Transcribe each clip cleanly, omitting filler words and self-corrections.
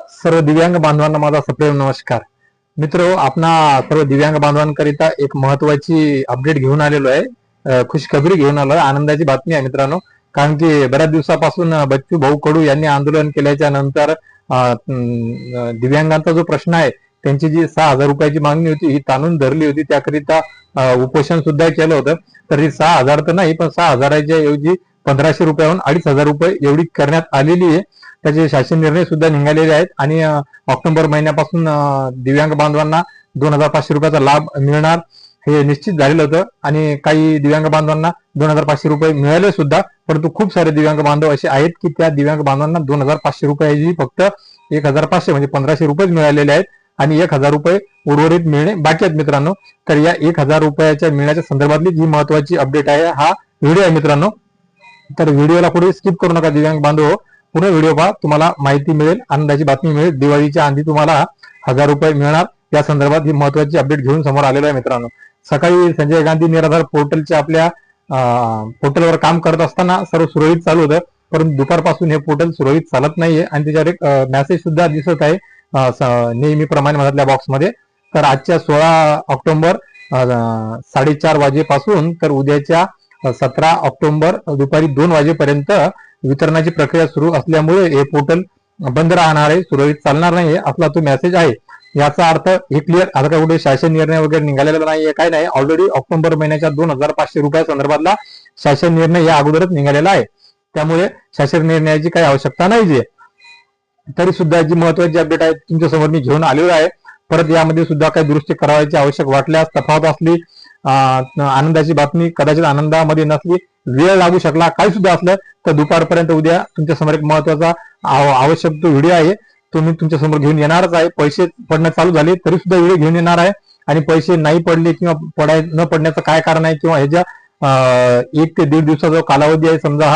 सर्व दिव्यांग बांधवांना माझा सप्रेम नमस्कार. मित्र, आपणा सर्व दिव्यांग बांधवांकरिता एक महत्वाची अपडेट घेऊन आलेलो आहे. खुशखबरी घेऊन आलो आहे. आनंदाची बातमी आहे मित्रांनो. कारण की बऱ्याच दिवसापासून बच्चू भाऊ कडू यांनी आंदोलन केल्याच्या नंतर दिव्यांगांचा जो प्रश्न आहे, त्यांची जी 6,000 रुपयाची मागणी होती ही ताणून धरली होती. त्याकरिता उपोषण सुद्धा केलं होतं. तर ही 6,000 तर नाही, पण 6,000च्या ऐवजी 1,500 रुपयाहून 2,500 रुपये एवढी करण्यात आलेली आहे. त्याचे शासन निर्णय सुद्धा निघालेले आहेत आणि ऑक्टोबर महिन्यापासून दिव्यांग बांधवांना 2,500 रुपयाचा लाभ मिळणार हे निश्चित झालेलं होतं. आणि काही दिव्यांग बांधवांना 2,500 रुपये मिळाले सुद्धा. परंतु खूप सारे दिव्यांग बांधव असे आहेत की त्या दिव्यांग बांधवांना 2,500 रुपयाची फक्त 1,500 म्हणजे 1,500 रुपये मिळालेले आहेत आणि 1,000 रुपये उर्वरित मिळणे बाकी आहेत मित्रांनो. तर या 1,000 रुपयाच्या मिळण्याच्या संदर्भातली जी महत्वाची अपडेट आहे, हा व्हिडिओ आहे मित्रांनो. तर व्हिडिओला पुढे स्किप करू नका दिव्यांग बांधव. पुढे व्हिडिओ पहा, तुम्हाला माहिती मिळेल, आनंदाची बातमी मिळेल. दिवाळीच्या आधी तुम्हाला 1,000 रुपये मिळणार या संदर्भात ही महत्वाची अपडेट घेऊन समोर आलेलो आहे मित्रांनो. सकाळी संजय गांधी निराधार पोर्टलच्या आपल्या पोर्टलवर काम करत असताना सर्व सुरळीत चालू होतं. परंतु दुपारपासून हे पोर्टल सुरळीत चालत नाहीये आणि त्याच्यावर एक मेसेज सुद्धा दिसत आहे नेहमीप्रमाणे मधल्या बॉक्समध्ये. तर आजच्या 16 ऑक्टोबर 4:30 वाजेपासून तर उद्याच्या 17 ऑक्टोबर दुपारी 2 वाजेपर्यंत वितरणाची प्रक्रिया सुरू असल्यामुळे हे पोर्टल बंद राहणार आहे, सुरळीत चालणार नाही असला तो मेसेज आहे. याचा अर्थ हे क्लिअर. आता काय कुठे शासन निर्णय वगैरे निघालेला नाहीये, काय नाही. ऑलरेडी ऑक्टोबर महिन्याच्या 2,500 रुपया संदर्भातला शासन निर्णय या अगोदरच निघालेला आहे. त्यामुळे शासन निर्णयाची काही आवश्यकता नाही. तरी सुद्धा जी महत्वाची अपडेट आहे तुमच्या समोर मी घेऊन आलेलो आहे. परत यामध्ये सुद्धा काही दुरुस्ती करायची आवश्यक वाटल्यास, तफावत असली, आनंदाची बातमी कदाचित आनंदामध्ये नसली, वेळ लागू शकला, काही सुद्धा असलं तर दुपारपर्यंत उद्या तुमच्या समोर एक महत्वाचा आवश्यक तो व्हिडिओ आहे, तो मी तुमच्या समोर घेऊन येणारच आहे. पैसे पडणं चालू झाले तरी सुद्धा व्हिडिओ घेऊन येणार आहे. आणि पैसे नाही पडले किंवा न पडण्याचं काय कारण आहे, किंवा ह्याच्या 1 ते 1.5 दिवसाचा जो कालावधी आहे, समजा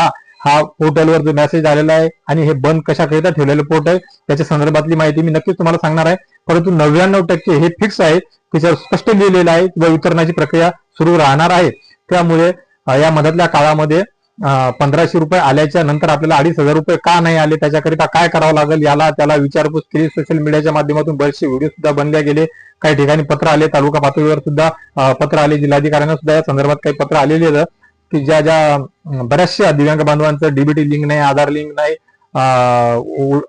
हा पोर्टलवर जो मेसेज आलेला आहे आणि हे बंद कशाकरिता ठेवलेलं पोर्ट आहे त्याच्या संदर्भातली माहिती मी नक्कीच तुम्हाला सांगणार आहे. परंतु 99% हे फिक्स आहे, त्याच्यावर स्पष्ट लिहिलेलं आहे किंवा वितरणाची प्रक्रिया सुरू राहणार आहे. त्यामुळे या मधातल्या काळामध्ये 1,500 रुपये आल्याच्या नंतर आपल्याला 2,500 रुपये का नाही आले, त्याच्याकरिता काय करावं लागेल, याला त्याला विचारपूस केली. सोशल मीडियाच्या माध्यमातून बरेचसे व्हिडिओ सुद्धा बनले गेले, काही ठिकाणी पत्र आले, तालुका पातळीवर सुद्धा पत्र आले, जिल्हाधिकाऱ्यांना सुद्धा या संदर्भात काही पत्र आलेले आहेत की ज्या बऱ्याचशा दिव्यांग बांधवांचं डीबीटी लिंक नाही, आधार लिंक नाही,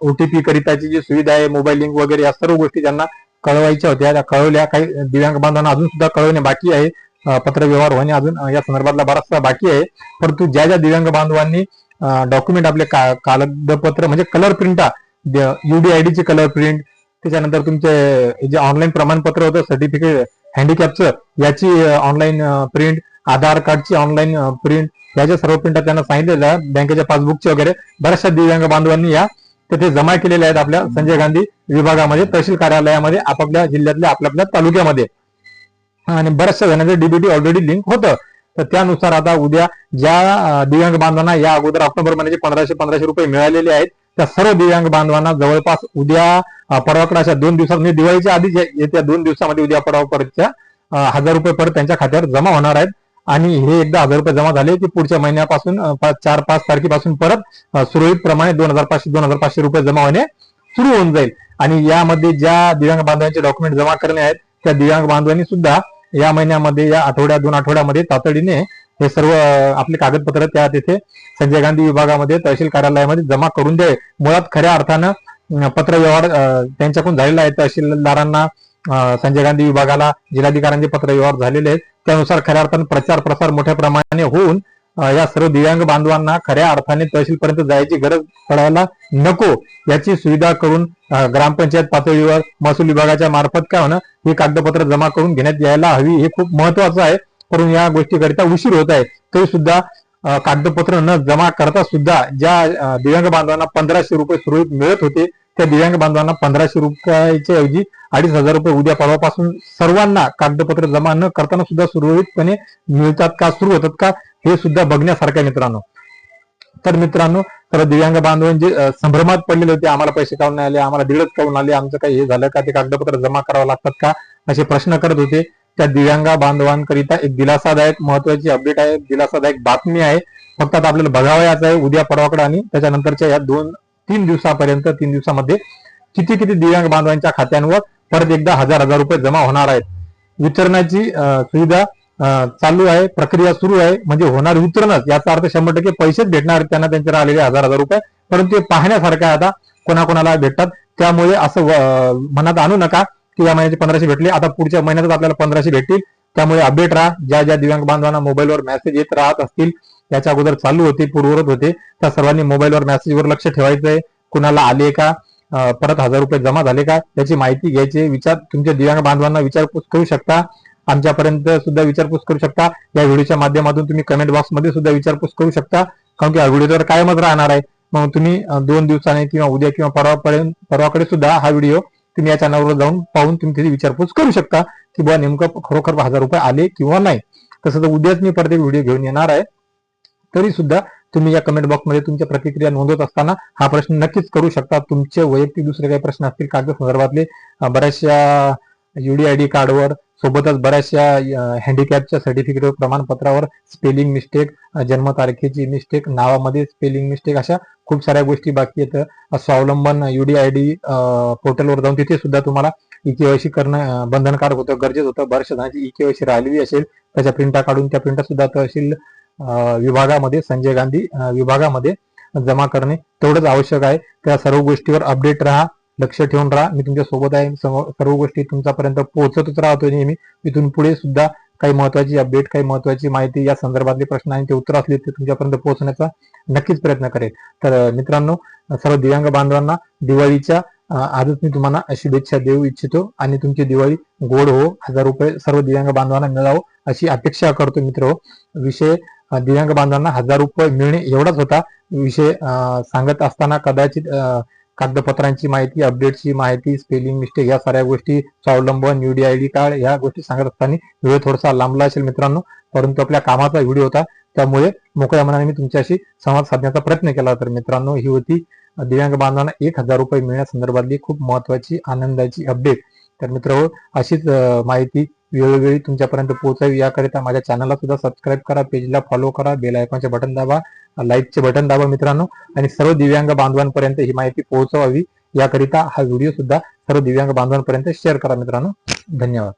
ओटीपी करिताची जी सुविधा आहे, मोबाईल लिंक वगैरे, या सर्व गोष्टी ज्यांना कळवायच्या होत्या त्या कळवल्या. काही दिव्यांग बांधवांना अजून सुद्धा कळवणे बाकी आहे, पत्र व्यवहार होणे अजून या संदर्भातला बराचसा बाकी आहे. परंतु ज्या दिव्यांग बांधवांनी डॉक्युमेंट आपले कागदपत्र म्हणजे कलर प्रिंट, UDID ची कलर प्रिंट, त्याच्यानंतर तुमचे जे ऑनलाईन प्रमाणपत्र होतं सर्टिफिकेट हँडिकॅपचं, याची ऑनलाईन प्रिंट, आधार कार्डची ऑनलाईन प्रिंट, याच्या सर्व प्रिंट त्यांना सांगितलेल्या आहे. बँकेच्या पासबुकचे वगैरे बऱ्याचशा दिव्यांग बांधवांनी या तिथे जमा केलेल्या आहेत आपल्या संजय गांधी विभागामध्ये, तहसील कार्यालयामध्ये, आपापल्या जिल्ह्यातल्या आपल्या तालुक्यामध्ये. आणि बऱ्याचशा जणांचे डीबीटी ऑलरेडी लिंक होतं. तर त्यानुसार आता उद्या ज्या दिव्यांग बांधवांना या अगोदर ऑक्टोबर महिन्याचे 1,500 रुपये मिळालेले आहेत, त्या सर्व दिव्यांग बांधवांना जवळपास उद्या परवाकडे अशा 2 दिवसात, म्हणजे दिवाळीच्या आधी येत्या 2 दिवसामध्ये उद्या परवा परतच्या 1,000 रुपये परत त्यांच्या खात्यावर जमा होणार आहेत. आणि हे एकदा 1,000 रुपये जमा झाले की पुढच्या महिन्यापासून 4-5 तारखेपासून परत सुरळीत प्रमाणे 2,500 रुपये जमा होणे सुरू होऊन जाईल. आणि यामध्ये ज्या दिव्यांग बांधवांचे डॉक्युमेंट जमा करणे आहेत त्या दिव्यांग बांधवांनी सुद्धा या महिन्यामध्ये, या 2 आठवड्यामध्ये तातडीने हे सर्व आपले कागदपत्र त्या तिथे संजय गांधी विभागामध्ये, तहसील कार्यालयामध्ये जमा करून द्यावे. मुळात खऱ्या अर्थानं पत्र व्यवहार त्यांच्याकडून झालेला आहे. तहसीलदारांना, संजय गांधी विभागाला, जिल्हाधिकाऱ्यांचे पत्र व्यवहार झालेले आहेत. त्यानुसार खऱ्या अर्थानं प्रचार प्रसार मोठ्या प्रमाणाने होऊन या सर्व दिव्यांग बांधवांना खऱ्या अर्थाने तहसीलपर्यंत जायची गरज पडायला नको याची सुविधा करून ग्रामपंचायत पातळीवर महसूल विभागाच्या मार्फत काय होणं, ही कागदपत्र जमा करून घेण्यात यायला हवी. हे खूप महत्वाचं आहे. परंतु या गोष्टीकरिता उशीर होत आहे. तरी सुद्धा कागदपत्र न जमा करता सुद्धा ज्या दिव्यांग बांधवांना 1,500 रुपये सुरळीत मिळत होते, त्या दिव्यांग बांधवांना 1,500 रुपयाच्या ऐवजी 2,500 रुपये उद्या परवापासून सर्वांना कागदपत्र जमा न करताना सुद्धा सुरळीतपणे मिळतात का, सुरू होतात का, हे सुद्धा बघण्यासारखं आहे मित्रांनो. तर मित्रांनो, तर दिव्यांग बांधवांचे संभ्रमात पडलेले होते, आम्हाला पैसे काढून आले, आम्हाला दीडच काढून आले, आमचं काही हे झालं का, ते कागदपत्र जमा करावं लागतात का, असे प्रश्न करत होते. त्या दिव्यांग बांधवांकरिता एक दिलासादायक महत्वाची अपडेट आहे, दिलासादायक बातमी आहे. फक्त आता आपल्याला बघावयाचं आहे उद्या परवाकडे आणि त्याच्यानंतरच्या या 2-3 दिवसापर्यंत, 3 दिवसामध्ये किती किती दिव्यांग बांधवांच्या खात्यांवर परत एकदा हजार रुपये जमा होणार आहेत. वितरणाची सुविधा चालू आहे, प्रक्रिया सुरू आहे. म्हणजे होणार वितरणच, याचा अर्थ 100% पैसेच भेटणार आहेत त्यांना, त्यांचे राहिलेले हजार रुपये. परंतु ते पाहण्यासारखं आहे आता कोणाकोणाला भेटतात. त्यामुळे असं मनात आणू नका की या महिन्याचे 1500 भेटले, आता पुढच्या महिन्यातच आपल्याला 1500 भेटतील. त्यामुळे अपडेट राहा. ज्या ज्या दिव्यांग बांधवांना मोबाईलवर मेसेज येत राहत असतील, याच्या अगोदर चालू होते, पूर्ववत होते, त्या सर्वांनी मोबाईलवर मेसेजवर लक्ष ठेवायचंय. कुणाला आले का, परत 1000 रुपये जमा झाले का, याची माहिती घ्यायची. तुमच्या दिव्यांग बांधवांना विचारपूस करू शकता, आमच्यापर्यंत सुद्धा विचारपूस करू शकता. या व्हिडिओच्या माध्यमातून तुम्ही कमेंट बॉक्समध्ये सुद्धा विचारपूस करू शकता, कारण की हा व्हिडिओ तर कायमच राहणार आहे. मग तुम्ही 2 दिवसाने किंवा उद्या किंवा परवाकडे सुद्धा हा व्हिडिओ तुम्ही या चॅनलवर जाऊन पाहून तुम्ही तिथे विचारपूस करू शकता की बुवा नेमकं खरोखर 1000 रुपये आले किंवा नाही. तसं तर उद्याच मी परत व्हिडिओ घेऊन येणार आहे. तरी सुद्धा तुम्ही या कमेंट बॉक्समध्ये तुमच्या प्रतिक्रिया नोंदवत असताना हा प्रश्न नक्कीच करू शकता. तुमचे वैयक्तिक दुसरे काही प्रश्न असतील कागद संदर्भातले, बऱ्याचशा UDID कार्डवर, सोबतच बऱ्याचशा हँडिकॅपच्या सर्टिफिकेटवर, प्रमाणपत्रावर स्पेलिंग मिस्टेक, जन्मतारखेची मिस्टेक, नावामध्ये स्पेलिंग मिस्टेक, अशा खूप साऱ्या गोष्टी बाकी आहेत. स्वावलंबन UDID पोर्टलवर जाऊन तिथे सुद्धा तुम्हाला EKYC करणं बंधनकारक होतं, गरजेचं होतं. बऱ्याचशा जणांची EKYC राहिलेली असेल, त्याच्या प्रिंटा काढून त्या प्रिंटा सुद्धा तहसील विभागामध्ये, संजय गांधी विभागामध्ये जमा करणे तेवढंच आवश्यक आहे. त्या सर्व गोष्टीवर अपडेट राहा, लक्ष ठेवून राहा. मी तुमच्या सोबत आहे, सर्व गोष्टी तुमच्यापर्यंत पोहोचतच राहतो नेहमी. इथून पुढे सुद्धा काही महत्वाची अपडेट, काही महत्वाची माहिती, या संदर्भातले प्रश्न आणि ते उत्तर असले ते तुमच्यापर्यंत पोहोचण्याचा नक्कीच प्रयत्न करेल. तर मित्रांनो, सर्व दिव्यांग बांधवांना दिवाळीच्या आजच मी तुम्हाला शुभेच्छा देऊ इच्छितो आणि तुमची दिवाळी गोड हो, 1000 रुपये सर्व दिव्यांग बांधवांना मिळावं अशी अपेक्षा करतो. मित्र, विषय दिव्यांग बांधवांना 1000 रुपये मिळणे एवढाच होता. विषय सांगत असताना कदाचित कागदपत्रांची माहिती, अपडेटची माहिती, स्पेलिंग मिस्टेक, या साऱ्या गोष्टी, स्वावलंबन, UDID कार्ड, या गोष्टी सांगत असताना व्हिडिओ थोडासा लांबला असेल मित्रांनो, परंतु आपल्या कामाचा व्हिडिओ होता, त्यामुळे मोकळ्या मनाने मी तुमच्याशी संवाद साधण्याचा प्रयत्न केला. तर मित्रांनो, ही होती दिव्यांग बांधवांना 1000 रुपये मिळण्यासंदर्भातली खूप महत्वाची आनंदाची अपडेट. तर मित्र, अशीच माहिती वेळोवेळी तुमच्यापर्यंत पोहोचावी याकरिता माझ्या चॅनलला सुद्धा सबस्क्राईब करा, पेजला फॉलो करा, बेल आयकॉनचे बटन दाबा, लाईकचे बटन दाबा मित्रांनो, आणि सर्व दिव्यांग बांधवांपर्यंत ही माहिती पोहोचवावी याकरिता हा व्हिडिओ सुद्धा सर्व दिव्यांग बांधवांपर्यंत शेअर करा मित्रांनो. धन्यवाद.